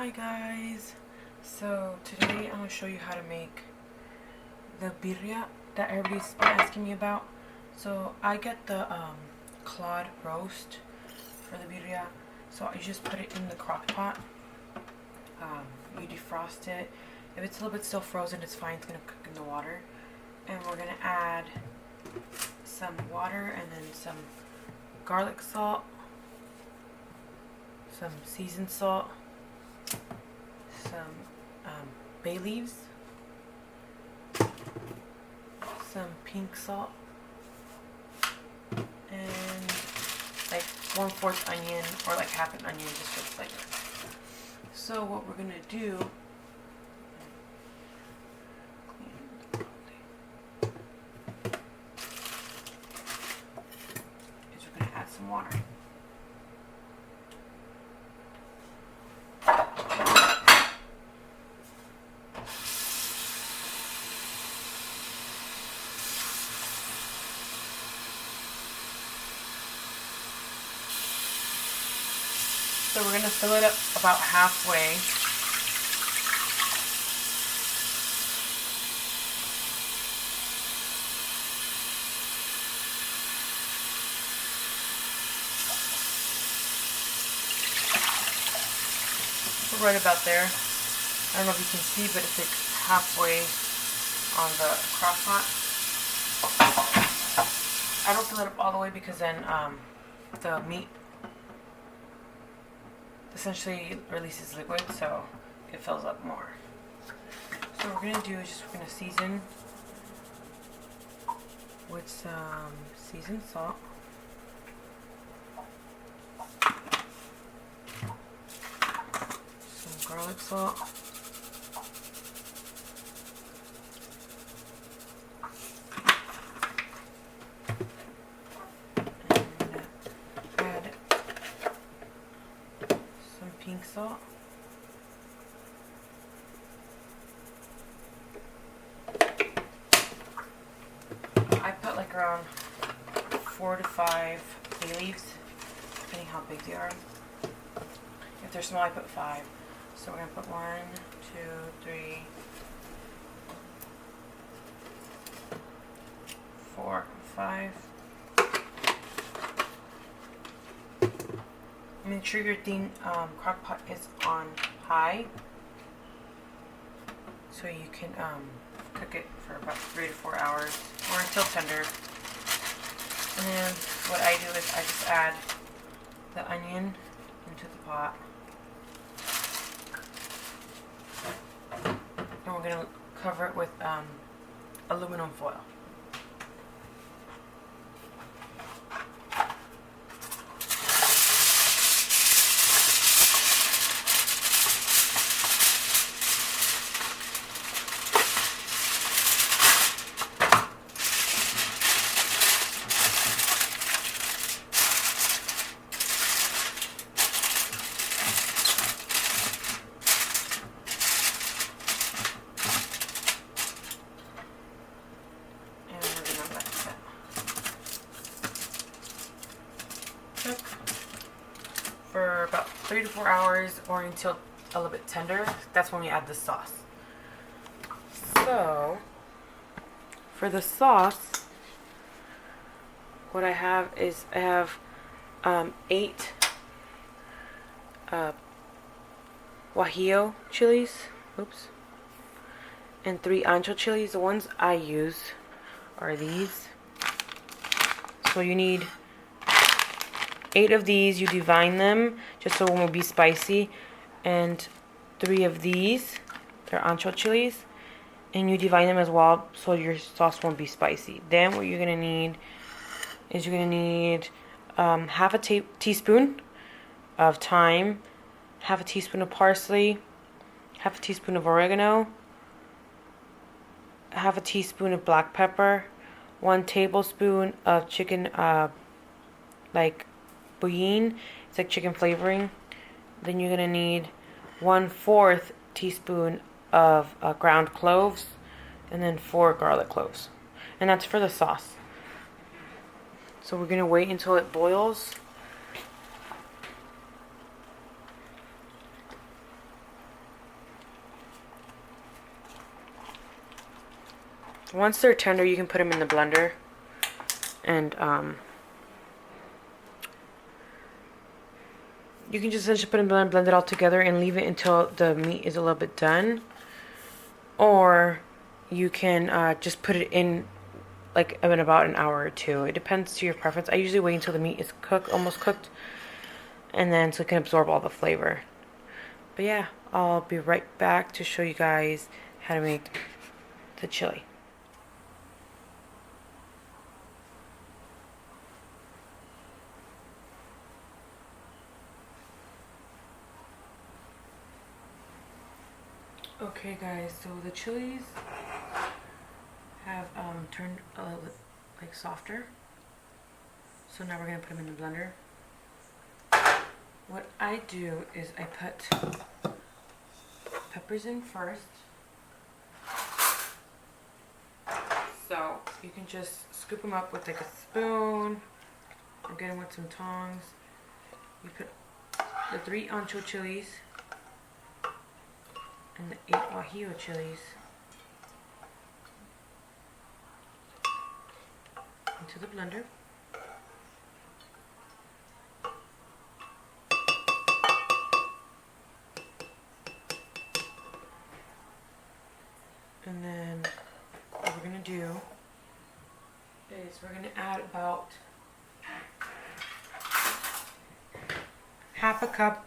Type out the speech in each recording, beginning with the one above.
Hi guys, so today I'm going to show you how to make the birria that everybody's been asking me about. So I get the clawed roast for the birria, so you just put it in the crock pot. You defrost it. If it's a little bit still frozen, it's fine, it's going to cook in the water. And we're going to add some water and then some garlic salt, some seasoned salt, some bay leaves, some pink salt, and like 1/4 onion or like half an onion, just for flavor. So what we're gonna do is we're gonna add some water. So we're going to fill it up about halfway. So right about there. I don't know if you can see, but it's like halfway on the crock pot. I don't fill it up all the way because then the meat essentially releases liquid, so it fills up more. So what we're going to do is we're going to season with some seasoned salt, some garlic salt, and add some pink salt. I put like around 4 to 5 bay leaves, depending how big they are. If they're small, I put 5. So we're gonna put 1, 2, 3, 4, 5. Make sure your crock pot is on high, so you can cook it for about 3 to 4 hours or until tender. And then what I do is I just add the onion into the pot, and we're gonna cover it with aluminum foil. For about 3 to 4 hours or until a little bit tender. That's when we add the sauce. So for the sauce, what I have is 8 guajillo chilies, and 3 ancho chilies. The ones I use are these. So you need 8 of these. You divine them just so it won't be spicy, and 3 of these, they're ancho chilies, and you divine them as well so your sauce won't be spicy. Then what you're gonna need is half a teaspoon of thyme, half a teaspoon of parsley, half a teaspoon of oregano, half a teaspoon of black pepper, 1 tablespoon of chicken like bouillon, it's like chicken flavoring. Then you're gonna need 1/4 teaspoon of ground cloves, and then 4 garlic cloves, and that's for the sauce. So we're gonna wait until it boils. Once they're tender, you can put them in the blender. And you can just essentially put it in the blender, blend it all together, and leave it until the meat is a little bit done. Or you can just put it in like in about an hour or two. It depends to your preference. I usually wait until the meat is cooked, almost cooked, and then so it can absorb all the flavor. But yeah, I'll be right back to show you guys how to make the chili. Okay guys, so the chilies have turned a little bit like softer. So now we're gonna put them in the blender. What I do is I put peppers in first. So you can just scoop them up with like a spoon or get them with some tongs. You put the 3 ancho chilies and the 8 guajillo chilies into the blender. And then what we're going to do is we're going to add about half a cup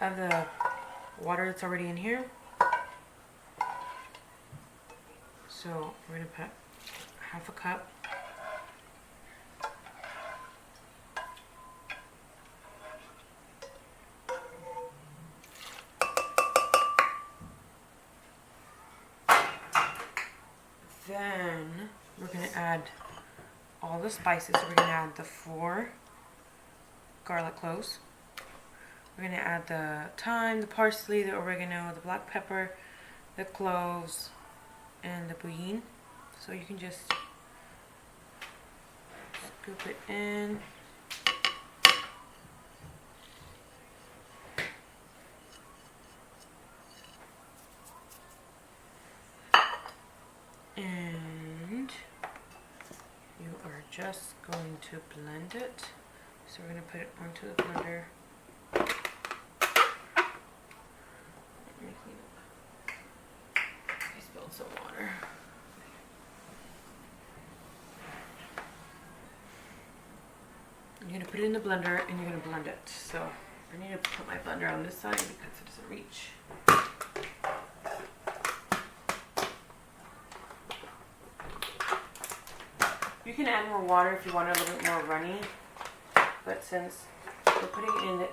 of the water that's already in here. So we're going to put half a cup. Then we're going to add all the spices. We're going to add the 4 garlic cloves. We're going to add the thyme, the parsley, the oregano, the black pepper, the cloves, and the bouillon. So you can just scoop it in. And you are just going to blend it. So we're going to put it onto the blender. Let me clean up. I spilled some water. You're going to put it in the blender and you're going to blend it. So I need to put my blender on this side because it doesn't reach. You can add more water if you want it a little bit more runny, but since we're putting it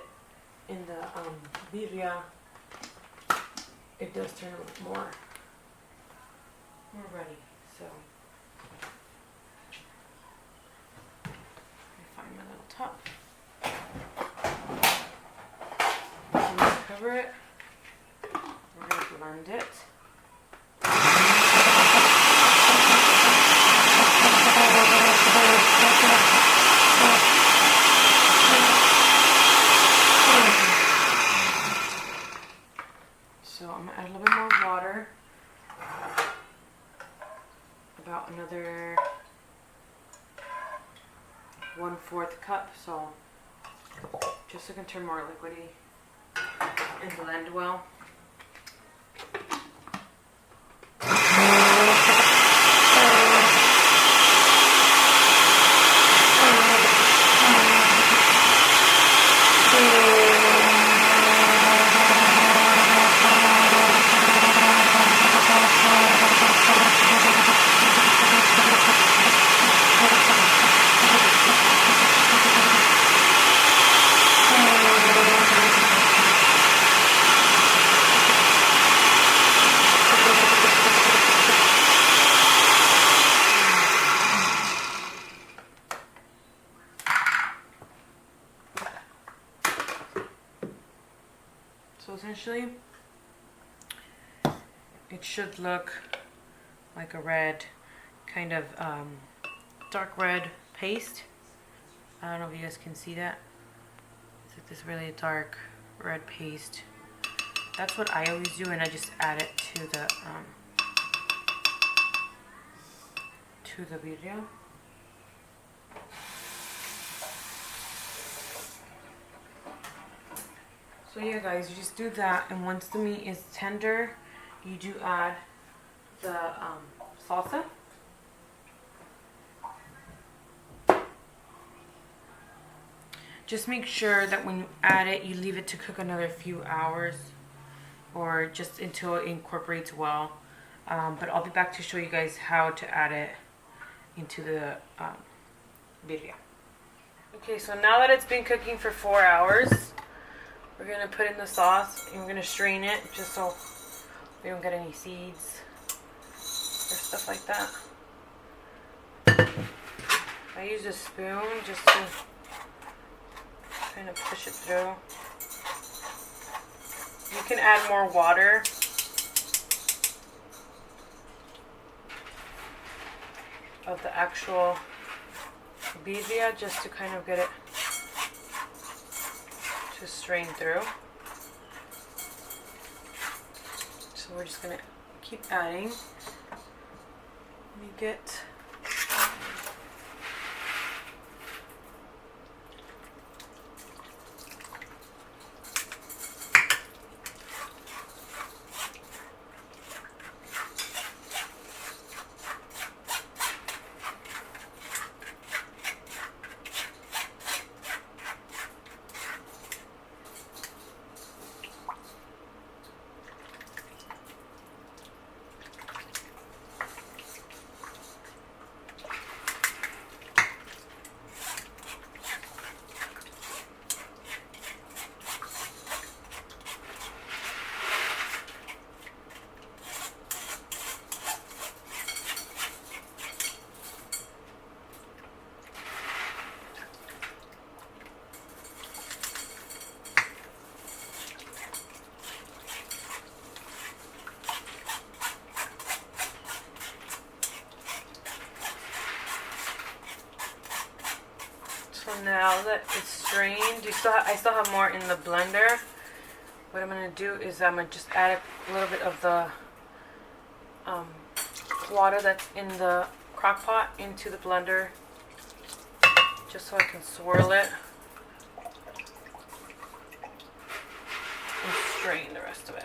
in the birria, it does turn a little more runny. So let me find my little top. I'm going to cover it. We're going to blend it. So I'm going to add a little bit more water, about another 1/4 cup, so just so it can turn more liquidy and blend well. So essentially, it should look like a red, kind of dark red paste. I don't know if you guys can see that. It's like this really dark red paste. That's what I always do, and I just add it to the into the birria. So yeah guys, you just do that, and once the meat is tender, you do add the salsa. Just make sure that when you add it, you leave it to cook another few hours, or just until it incorporates well. But I'll be back to show you guys how to add it into the birria. Okay, so now that it's been cooking for 4 hours, we're going to put in the sauce and we're going to strain it just so we don't get any seeds or stuff like that. I use a spoon just to kind of push it through. You can add more water. Of the actual birria just to kind of get it to strain through. So we're just gonna keep adding. Let me get now that it's strained, I still have more in the blender. What I'm going to do is I'm going to just add a little bit of the water that's in the crock pot into the blender, just so I can swirl it and strain the rest of it.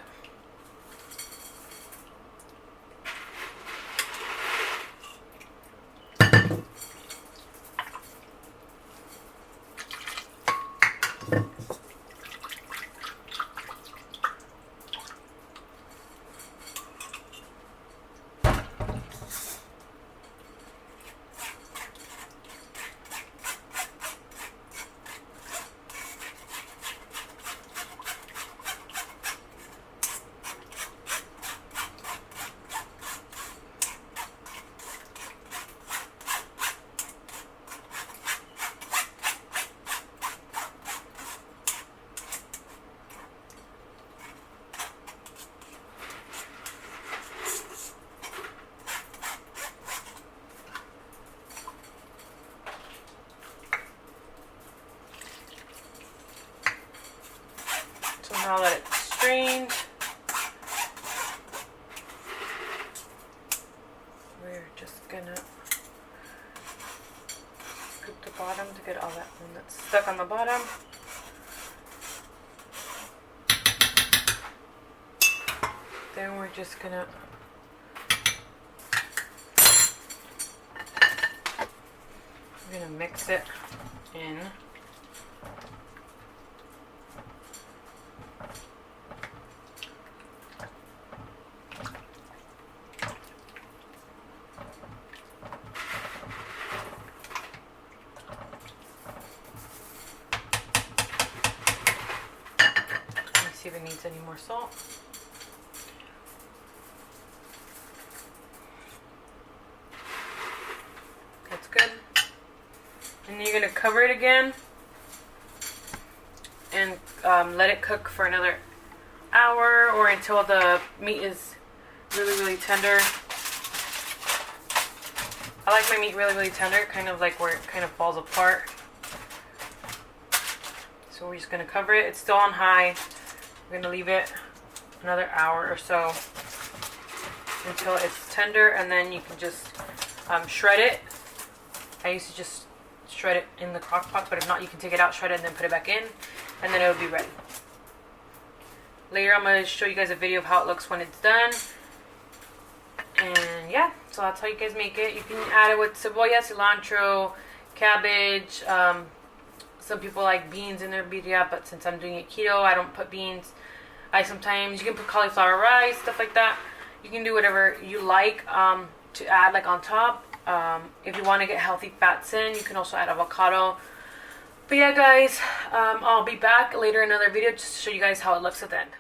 Now that it's strained, we're just gonna scoop the bottom to get all that one that's stuck on the bottom. Then we're just gonna mix it in. See if it needs any more salt. That's good. And then you're going to cover it again and let it cook for another hour or until the meat is really, really tender. I like my meat really, really tender, kind of like where it kind of falls apart. So we're just going to cover it. It's still on high. We're going to leave it another hour or so until it's tender, and then you can just shred it. I used to just shred it in the crock pot, but if not, you can take it out, shred it, and then put it back in, and then it'll be ready. Later, I'm going to show you guys a video of how it looks when it's done. And yeah, so that's how you guys make it. You can add it with cebolla, cilantro, cabbage. Some people like beans in their birria, but since I'm doing it keto, I don't put beans. You can put cauliflower rice, stuff like that. You can do whatever you like to add like on top. If you want to get healthy fats in, you can also add avocado. But yeah, guys, I'll be back later in another video just to show you guys how it looks at the end.